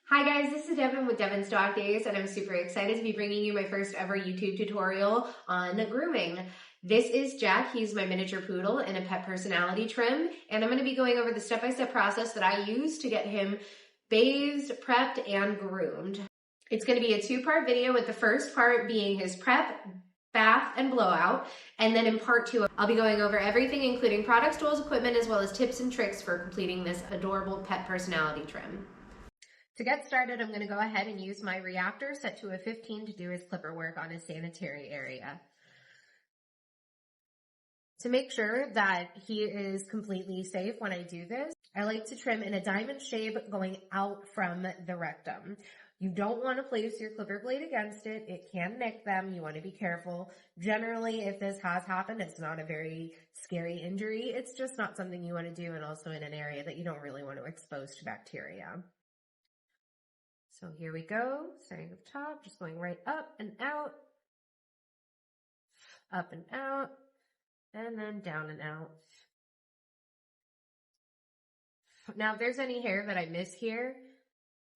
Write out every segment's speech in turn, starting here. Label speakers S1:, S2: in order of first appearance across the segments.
S1: Hi guys, this is Devin with Devin's Dog Days, and I'm super excited to be bringing you my first ever YouTube tutorial on grooming. This is Jack. He's my miniature poodle in a pet personality trim, and I'm going to be going over the step-by-step process that I use to get him bathed, prepped, and groomed. It's going to be a two-part video, with the first part being his prep, bath, and blowout, and then in part two, I'll be going over everything, including products, tools, equipment, as well as tips and tricks for completing this adorable pet personality trim. To get started, I'm going to go ahead and use my Reaktor set to a 15 to do his clipper work on his sanitary area. To make sure that he is completely safe when I do this, I like to trim in a diamond shape going out from the rectum. You don't want to place your clipper blade against it. It can nick them. You want to be careful. Generally, if this has happened, it's not a very scary injury. It's just not something you want to do, and also in an area that you don't really want to expose to bacteria. So here we go, starting at the top, just going right up and out, and then down and out. Now, if there's any hair that I miss here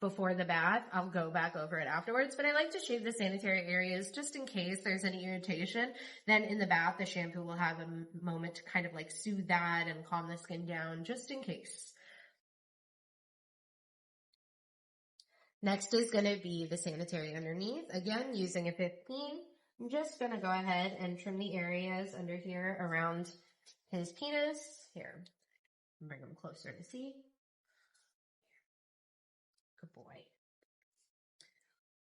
S1: before the bath, I'll go back over it afterwards, but I like to shave the sanitary areas just in case there's any irritation. Then in the bath, the shampoo will have a moment to kind of like soothe that and calm the skin down, just in case. Next is going to be the sanitary underneath. Again, using a 15, I'm just going to go ahead and trim the areas under here around his penis. Here, bring him closer to see. Good boy.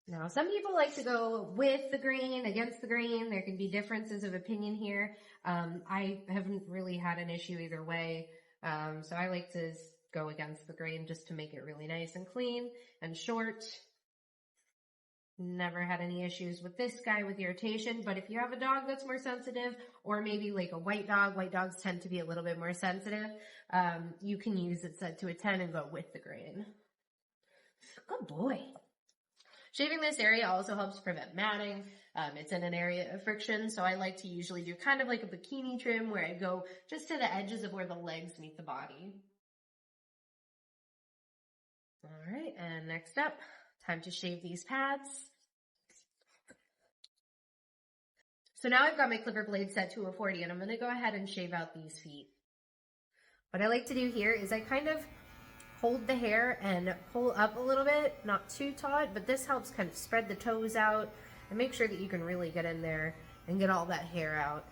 S1: Now, some people like to go with the grain, against the grain. There can be differences of opinion here. I haven't really had an issue either way, so I like to go against the grain just to make it really nice and clean and short. Never had any issues with this guy with irritation, but if you have a dog that's more sensitive, or maybe like a white dogs tend to be a little bit more sensitive, you can use it set to a 10 and go with the grain. Good boy. Shaving this area also helps prevent matting. It's in an area of friction, so I like to usually do kind of like a bikini trim where I go just to the edges of where the legs meet the body. All right, and next up, time to shave these pads. So now I've got my clipper blade set to a 40, and I'm going to go ahead and shave out these feet. What I like to do here is I kind of hold the hair and pull up a little bit, not too taut, but this helps kind of spread the toes out and make sure that you can really get in there and get all that hair out.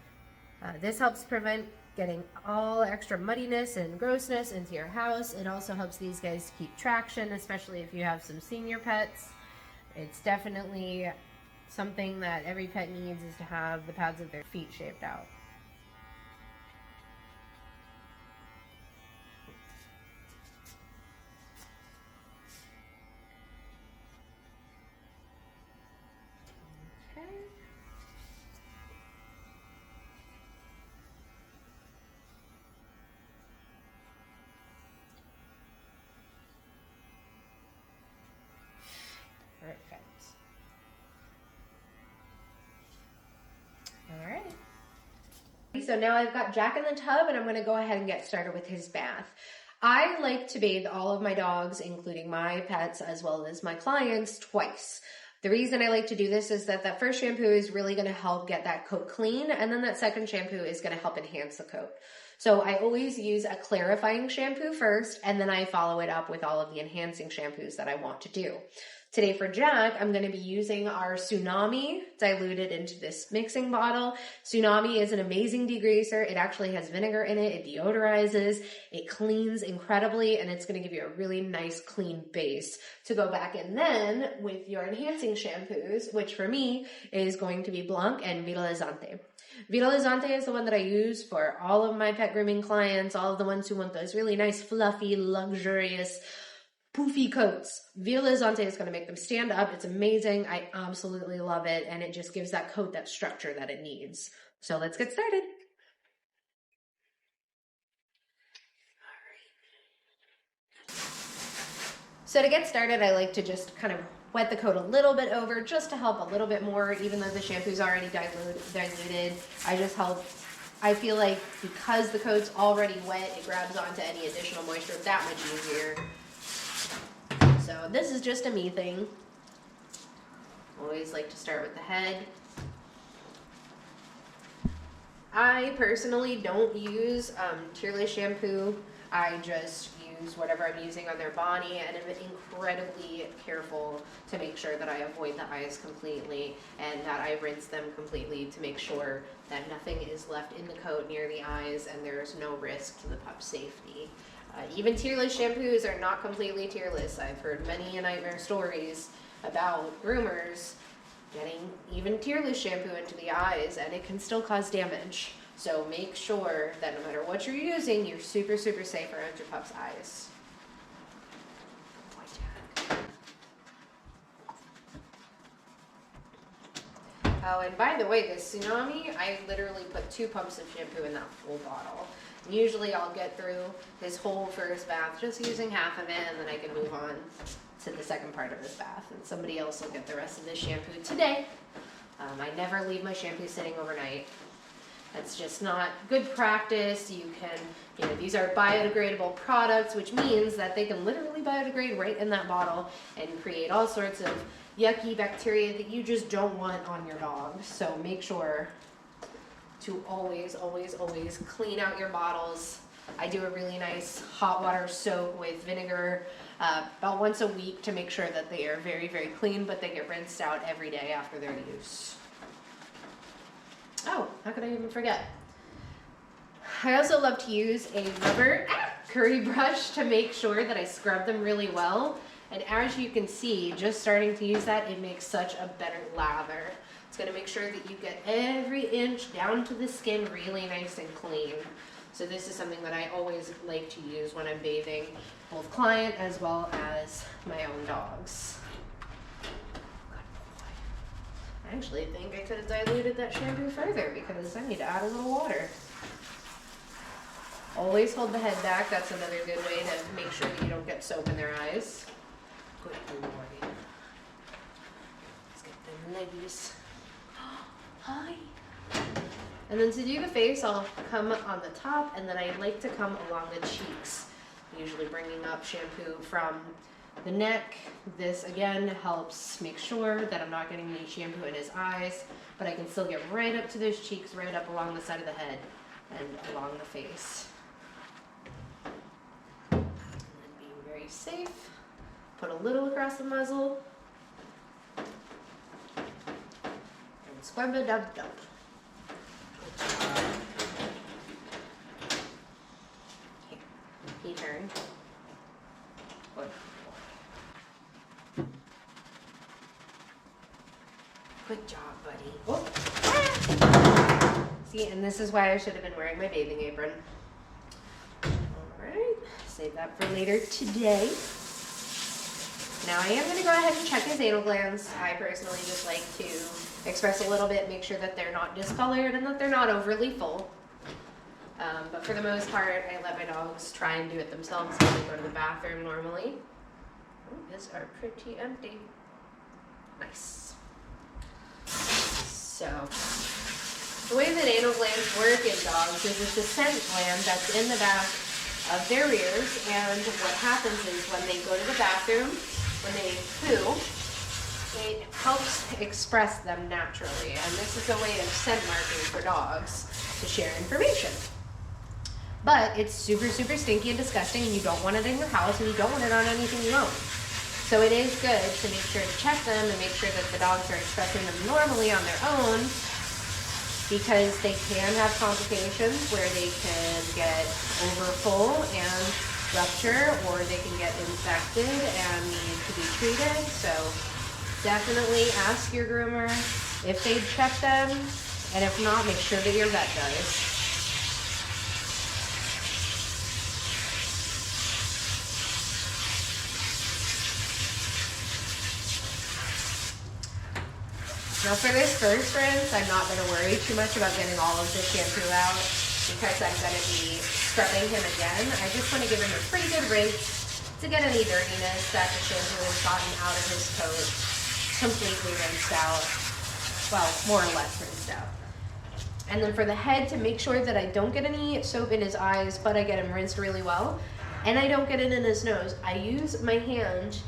S1: This helps prevent getting all extra muddiness and grossness into your house. It also helps these guys keep traction, especially if you have some senior pets. It's definitely something that every pet needs, is to have the pads of their feet shaved out. Perfect. All right. So now I've got Jack in the tub, and I'm going to go ahead and get started with his bath. I like to bathe all of my dogs, including my pets as well as my clients, twice. The reason I like to do this is that that first shampoo is really going to help get that coat clean, and then that second shampoo is going to help enhance the coat. So I always use a clarifying shampoo first, and then I follow it up with all of the enhancing shampoos that I want to do. Today for Jack, I'm going to be using our Tsunami diluted into this mixing bottle. Tsunami is an amazing degreaser. It actually has vinegar in it. It deodorizes. It cleans incredibly, and it's going to give you a really nice clean base to go back in then with your enhancing shampoos, which for me is going to be Blanc and Vitalizante. Vitalizante is the one that I use for all of my pet grooming clients, all of the ones who want those really nice, fluffy, luxurious, poofy coats. Vitalizante is going to make them stand up. It's amazing. I absolutely love it, and it just gives that coat that structure that it needs. So let's get started. So to get started, I like to just kind of wet the coat a little bit over just to help a little bit more, even though the shampoo's already diluted. I feel like because the coat's already wet, it grabs onto any additional moisture that much easier. So this is just a me thing. Always like to start with the head. I personally don't use tearless shampoo. I just use whatever I'm using on their body, and I'm incredibly careful to make sure that I avoid the eyes completely and that I rinse them completely to make sure that nothing is left in the coat near the eyes and there's no risk to the pup's safety. Even tearless shampoos are not completely tearless. I've heard many nightmare stories about groomers getting even tearless shampoo into the eyes, and it can still cause damage. So make sure that no matter what you're using, you're super, super safe around your pup's eyes. Oh, and by the way, this Tsunami, I literally put 2 pumps of shampoo in that full bottle. Usually I'll get through this whole first bath just using half of it, and then I can move on to the second part of this bath, and somebody else will get the rest of this shampoo today. I never leave my shampoo sitting overnight. That's just not good practice. You can, these are biodegradable products, which means that they can literally biodegrade right in that bottle and create all sorts of yucky bacteria that you just don't want on your dog. So make sure to always, always, always clean out your bottles. I do a really nice hot water soak with vinegar about once a week to make sure that they are very, very clean, but they get rinsed out every day after their use. Oh, how could I even forget? I also love to use a rubber curry brush to make sure that I scrub them really well. And as you can see, just starting to use that, it makes such a better lather. It's going to make sure that you get every inch down to the skin really nice and clean. So this is something that I always like to use when I'm bathing both client as well as my own dogs. I actually think I could have diluted that shampoo further because I need to add a little water. Always hold the head back. That's another good way to make sure that you don't get soap in their eyes. Good boy. Let's get them leggies. Hi. And then to do the face, I'll come on the top, and then I like to come along the cheeks, usually bringing up shampoo from the neck. This again helps make sure that I'm not getting any shampoo in his eyes, but I can still get right up to those cheeks, right up along the side of the head and along the face. And then being very safe, put a little across the muzzle and scrub it up. Here, he turned. Good. Good job, buddy. Oh. Ah. See, and this is why I should have been wearing my bathing apron. All right, save that for later today. Now I am going to go ahead and check his anal glands. I personally just like to express a little bit, make sure that they're not discolored and that they're not overly full. But for the most part, I let my dogs try and do it themselves when they go to the bathroom normally. Oh, his are pretty empty. Nice. So, the way that anal glands work in dogs is it's a scent gland that's in the back of their ears, and what happens is when they go to the bathroom, when they poo, it helps express them naturally, and this is a way of scent marking for dogs to share information. But it's super, super stinky and disgusting, and you don't want it in your house, and you don't want it on anything you own. So it is good to make sure to check them and make sure that the dogs are expressing them normally on their own, because they can have complications where they can get overfull and rupture, or they can get infected and need to be treated. So definitely ask your groomer if they've checked them, and if not, make sure that your vet does. Now for this first rinse, I'm not going to worry too much about getting all of the shampoo out because I'm going to be scrubbing him again. I just want to give him a pretty good rinse to get any dirtiness that the shampoo has gotten out of his coat completely rinsed out. Well, more or less rinsed out. And then for the head, to make sure that I don't get any soap in his eyes, but I get him rinsed really well, and I don't get it in his nose, I use my hand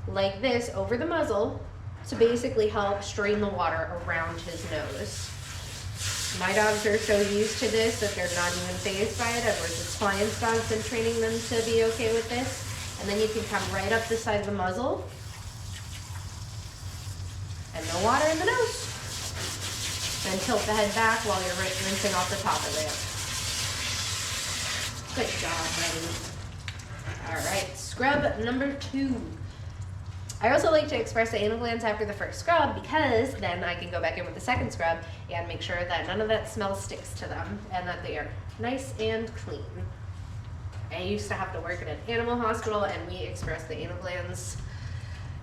S1: like this over the muzzle to basically help strain the water around his nose. My dogs are so used to this that they're not even fazed by it. I've worked with clients' dogs and training them to be okay with this. And then you can come right up the side of the muzzle and no water in the nose. Then tilt the head back while you're rinsing off the top of it. Good job, buddy. All right, scrub number 2. I also like to express the anal glands after the first scrub because then I can go back in with the second scrub and make sure that none of that smell sticks to them and that they are nice and clean. I used to have to work at an animal hospital and we expressed the anal glands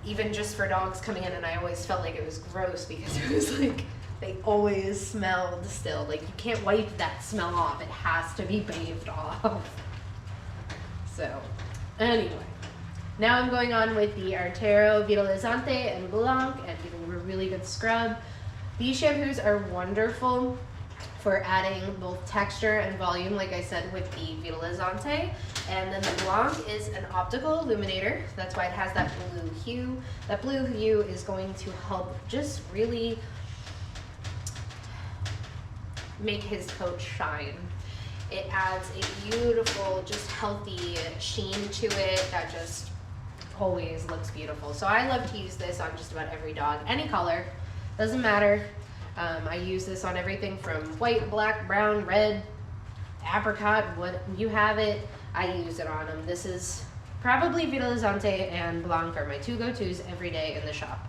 S1: even just for dogs coming in, and I always felt like it was gross because it was like they always smelled still. Like you can't wipe that smell off. It has to be bathed off. So anyway. Now I'm going on with the ARTERO, Vitalizante, and Blanc, and giving them a really good scrub. These shampoos are wonderful for adding both texture and volume, like I said, with the Vitalizante. And then the Blanc is an optical illuminator. That's why it has that blue hue. That blue hue is going to help just really make his coat shine. It adds a beautiful, just healthy sheen to it that just always looks beautiful. So I love to use this on just about every dog, any color, doesn't matter. I use this on everything from white, black, brown, red, apricot, what you have it, I use it on them. This is probably Vitalizante and Blanc are my 2 go-tos every day in the shop.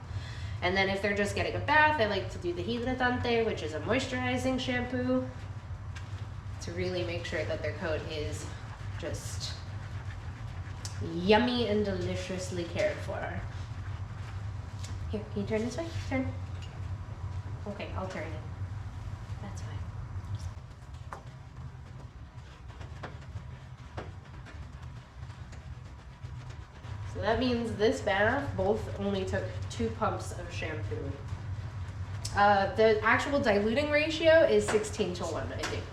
S1: And then if they're just getting a bath, I like to do the Hidratante, which is a moisturizing shampoo to really make sure that their coat is just yummy and deliciously cared for. Here, can you turn this way? Turn. Okay, I'll turn it. That's fine. So that means this bath both only took 2 pumps of shampoo. The actual diluting ratio is 16:1, I think,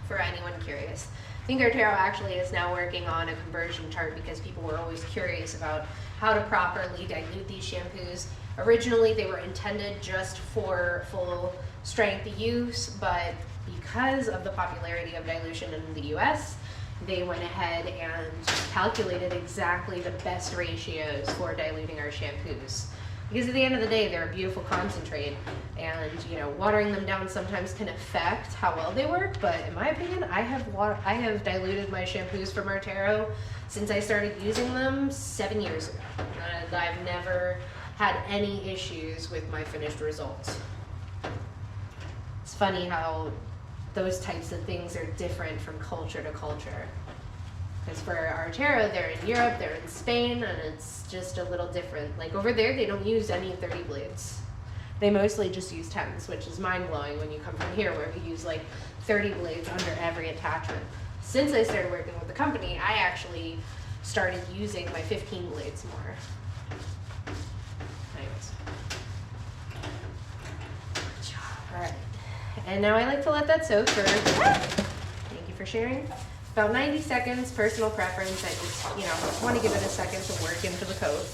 S1: for anyone curious. I think ARTERO actually is now working on a conversion chart because people were always curious about how to properly dilute these shampoos. Originally, they were intended just for full strength use, but because of the popularity of dilution in the US, they went ahead and calculated exactly the best ratios for diluting our shampoos. Because at the end of the day, they're a beautiful concentrate, and you know, watering them down sometimes can affect how well they work. But in my opinion, I have diluted my shampoos from ARTERO since I started using them 7 years ago, and I've never had any issues with my finished results. It's funny how those types of things are different from culture to culture. Because for ARTERO, they're in Europe, they're in Spain, and it's just a little different. Like over there, they don't use any 30 blades. They mostly just use 10s, which is mind-blowing when you come from here where we use like 30 blades under every attachment. Since I started working with the company, I actually started using my 15 blades more. Anyways. Good job. All right. And now I like to let that soak for, thank you for sharing, about 90 seconds, personal preference. I just, you know, want to give it a second to work into the coat.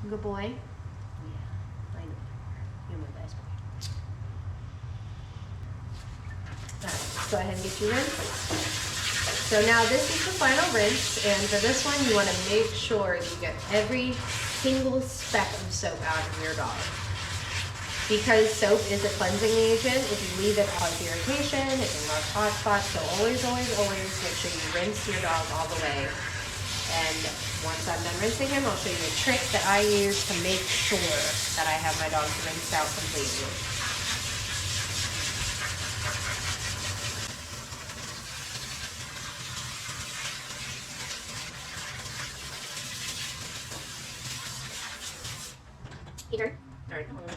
S1: Good boy. Yeah, I know. You're my best boy. All right, let's go ahead and get you rinsed. So now this is the final rinse, and for this one, you want to make sure you get every single speck of soap out of your dog. Because soap is a cleansing agent, if you leave it cause irritation, it can cause hot spots, so always, always, always make sure you rinse your dog all the way. And once I'm done rinsing him, I'll show you a trick that I use to make sure that I have my dogs rinsed out completely. Peter? All right, hold on.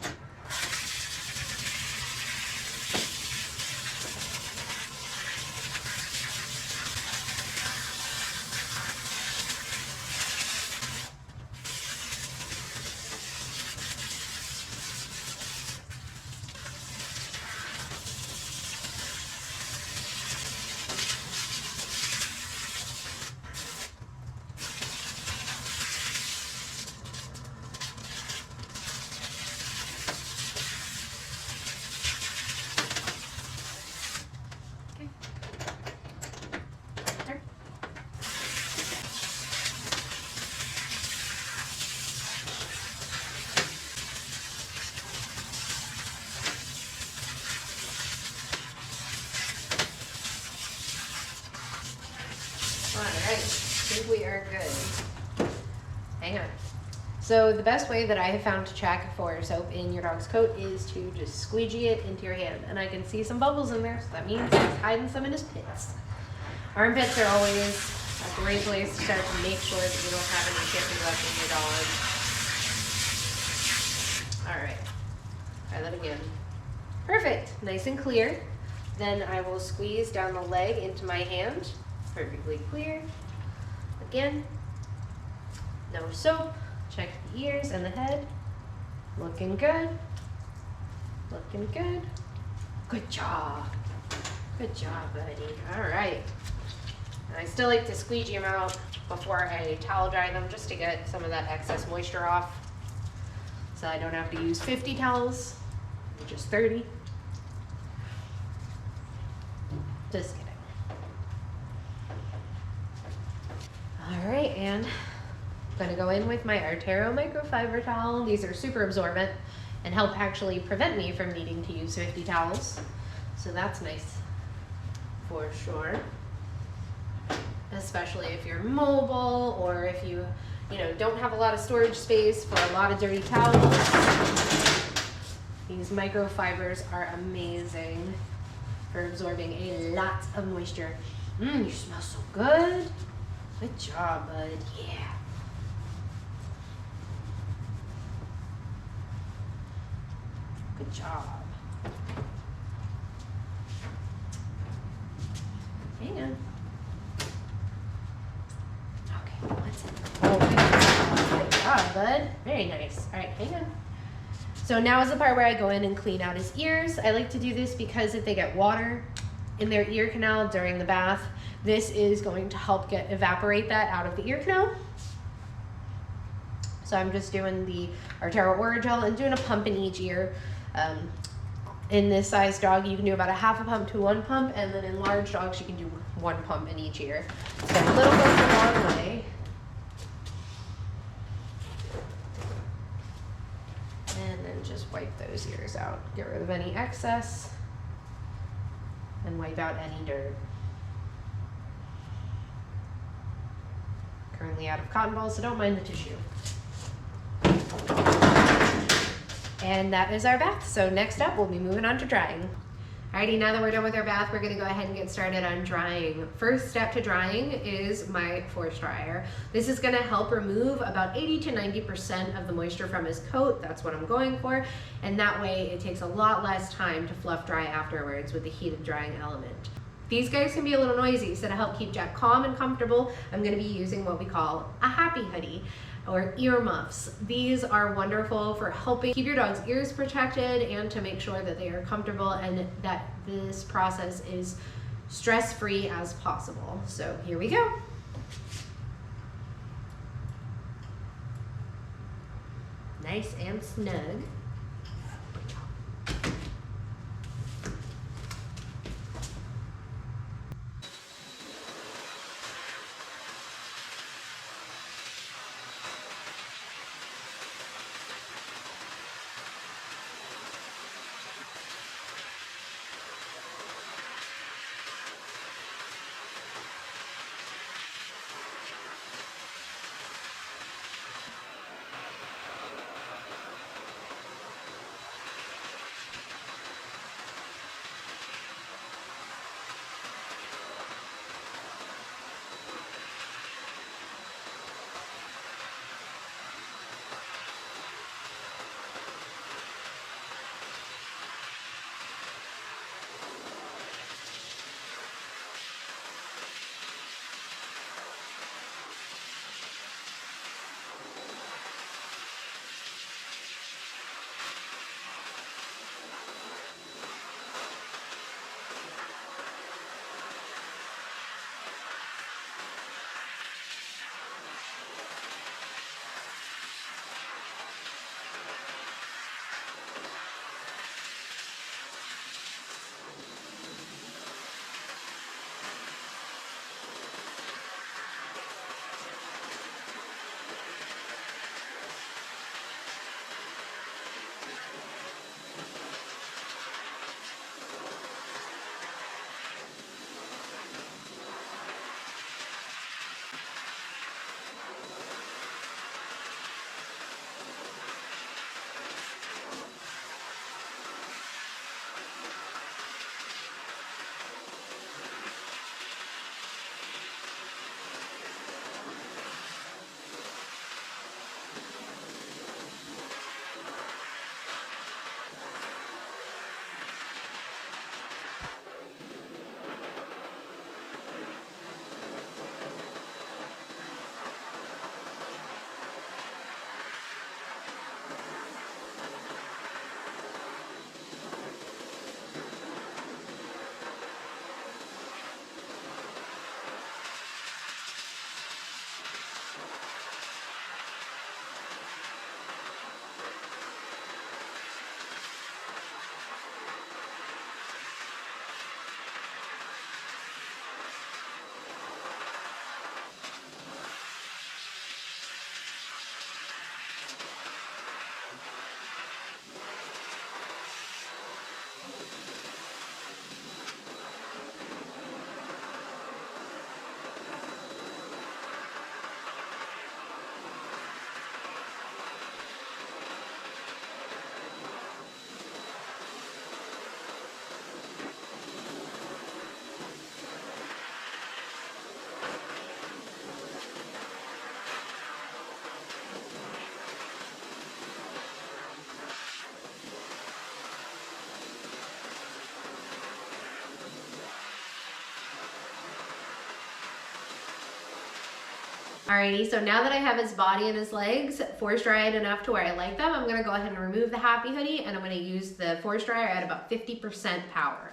S1: think we are good. Hang on. So the best way that I have found to check for soap in your dog's coat is to just squeegee it into your hand. And I can see some bubbles in there, so that means he's hiding some in his pits. Armpits are always a great place to start to make sure that you don't have any chipping left in your dog. All right, try that again. Perfect, nice and clear. Then I will squeeze down the leg into my hand. Perfectly clear. Again, no soap. Check the ears and the head. Looking good. Looking good. Good job. Good job, buddy. All right. And I still like to squeegee them out before I towel dry them just to get some of that excess moisture off. So I don't have to use 50 towels, just 30. Just kidding. All right, and I'm gonna go in with my ARTERO microfiber towel. These are super absorbent and help actually prevent me from needing to use 50 towels. So that's nice for sure. Especially if you're mobile or if you don't have a lot of storage space for a lot of dirty towels. These microfibers are amazing for absorbing a lot of moisture. You smell so good. Good job, bud. Yeah. Good job. Hang on. Okay, what's it? Oh, good job, bud. Very nice. All right, hang on. So now is the part where I go in and clean out his ears. I like to do this because if they get water in their ear canal during the bath, this is going to help evaporate that out of the ear canal. So I'm just doing the ARTERO Aurigel and doing a pump in each ear. In this size dog, you can do about a half a pump to 1 pump, and then in large dogs, you can do 1 pump in each ear. So a little goes a long way. And then just wipe those ears out. Get rid of any excess and wipe out any dirt. Currently out of cotton balls, so don't mind the tissue. And that is our bath. So next up, we'll be moving on to drying. Alrighty, now that we're done with our bath, we're gonna go ahead and get started on drying. First step to drying is my force dryer. This is gonna help remove about 80 to 90% of the moisture from his coat. That's what I'm going for. And that way it takes a lot less time to fluff dry afterwards with the heated drying element. These guys can be a little noisy, so to help keep Jack calm and comfortable, I'm gonna be using what we call a happy hoodie, or ear muffs. These are wonderful for helping keep your dog's ears protected and to make sure that they are comfortable and that this process is stress-free as possible. So here we go. Nice and snug. Alrighty, so now that I have his body and his legs force dried enough to where I like them, I'm gonna go ahead and remove the happy hoodie, and I'm gonna use the force dryer at about 50% power.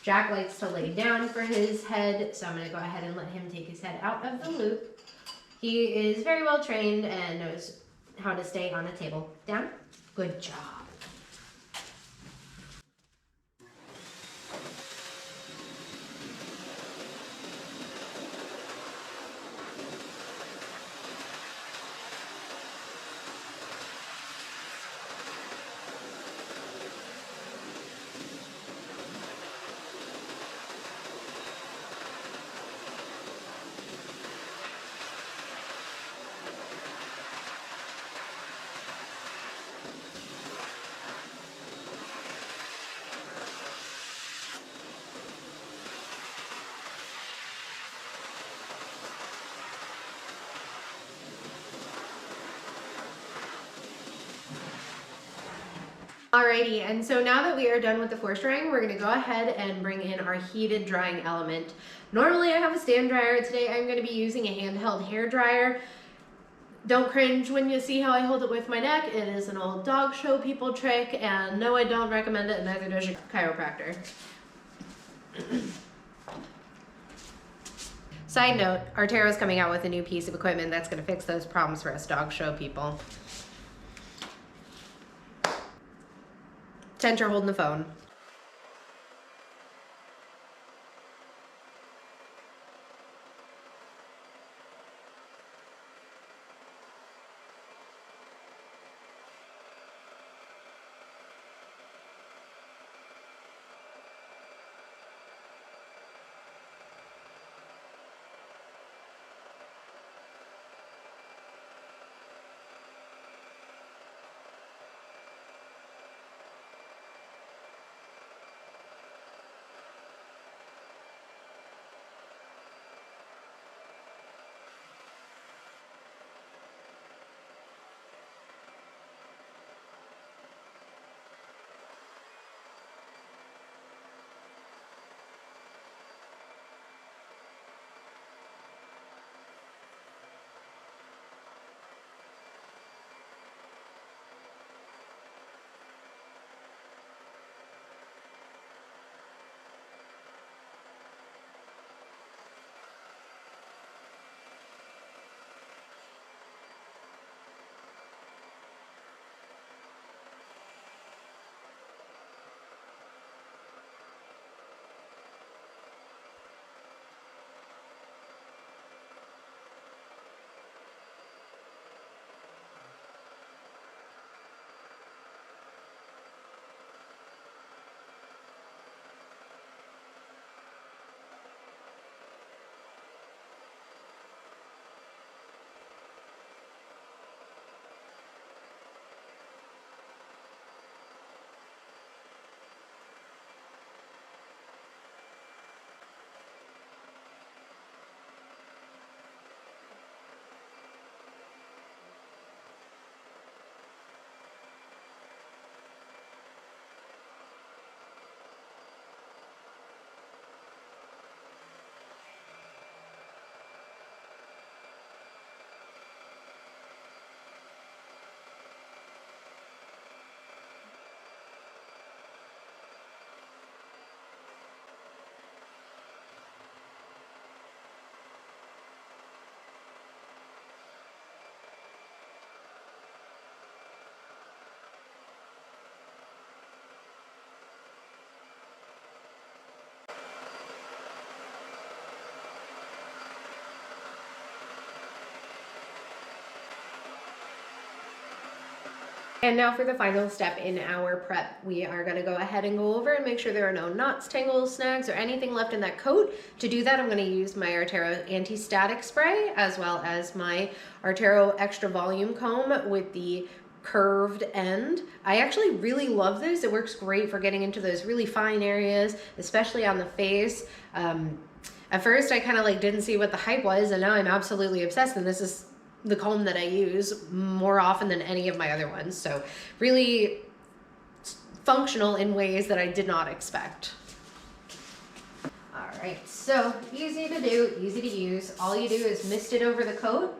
S1: Jack likes to lay down for his head, so I'm gonna go ahead and let him take his head out of the loop. He is very well trained and knows how to stay on a table. Down. Good job. Alrighty, and so now that we are done with the force drying, we're gonna go ahead and bring in our heated drying element. Normally I have a stand dryer. Today I'm gonna be using a handheld hair dryer. Don't cringe when you see how I hold it with my neck. It is an old dog show people trick, and no, I don't recommend it, and neither does your chiropractor. Side note, ARTERO is coming out with a new piece of equipment that's gonna fix those problems for us dog show people. Tencher holding the phone. And now for the final step in our prep. We are gonna go ahead and go over and make sure there are no knots, tangles, snags, or anything left in that coat. To do that, I'm gonna use my ARTERO anti-static spray, as well as my ARTERO extra volume comb with the curved end. I actually really love this. It works great for getting into those really fine areas, especially on the face. At first, I kind of like didn't see what the hype was, and now I'm absolutely obsessed, and this is the comb that I use more often than any of my other ones. So really functional in ways that I did not expect. All All right, so easy to do, easy to use. All you do is mist it over the coat.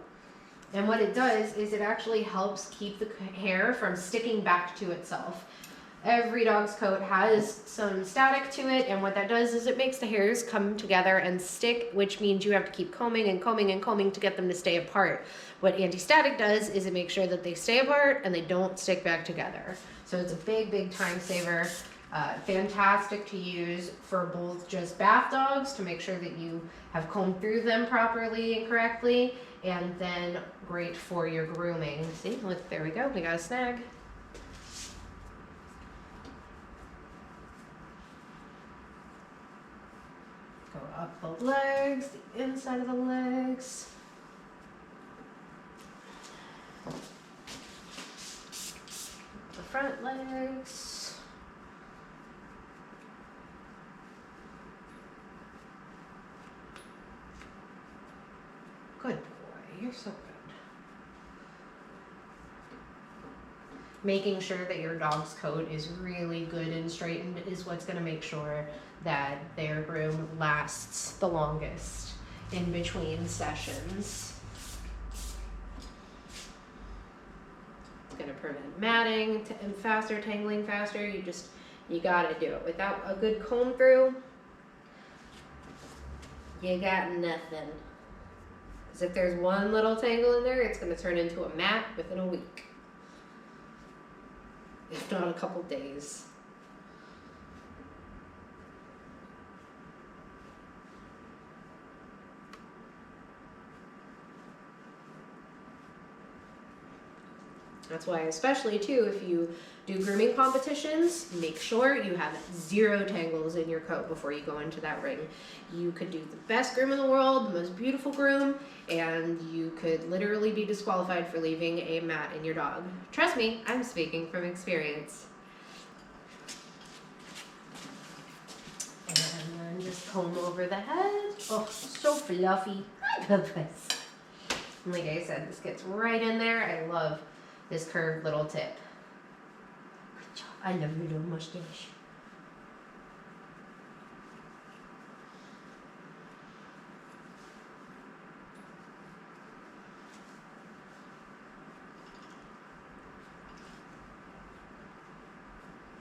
S1: And what it does is it actually helps keep the hair from sticking back to itself. Every dog's coat has some static to it, and what that does is it makes the hairs come together and stick, which means you have to keep combing and combing and combing to get them to stay apart. What anti-static does is it makes sure that they stay apart and they don't stick back together. So it's a big, big time saver. Fantastic to use for both just bath dogs to make sure that you have combed through them properly and correctly, and then great for your grooming. See, look, there we go, we got a snag. Go up the legs, the inside of the legs. The front legs. Good boy, you're so good. Making sure that your dog's coat is really good and straightened is what's going to make sure that their groom lasts the longest in between sessions. It's going to prevent matting and faster, tangling faster. You got to do it. Without a good comb through, you got nothing. Because if there's one little tangle in there, it's going to turn into a mat within a week. If not a couple days. That's why, especially too, if you do grooming competitions, make sure you have 0 tangles in your coat before you go into that ring. You could do the best groom in the world, the most beautiful groom, and you could literally be disqualified for leaving a mat in your dog. Trust me, I'm speaking from experience. And then just comb over the head. Oh, so fluffy. I love this. And like I said, this gets right in there. I love this curved little tip. I love your little mustache.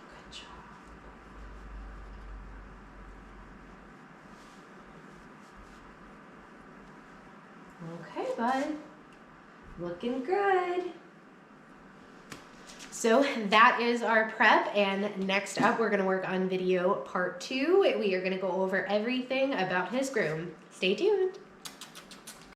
S1: Good job. Okay, bud. Looking good. So that is our prep, and next up we're going to work on video part 2. We are going to go over everything about his groom. Stay tuned.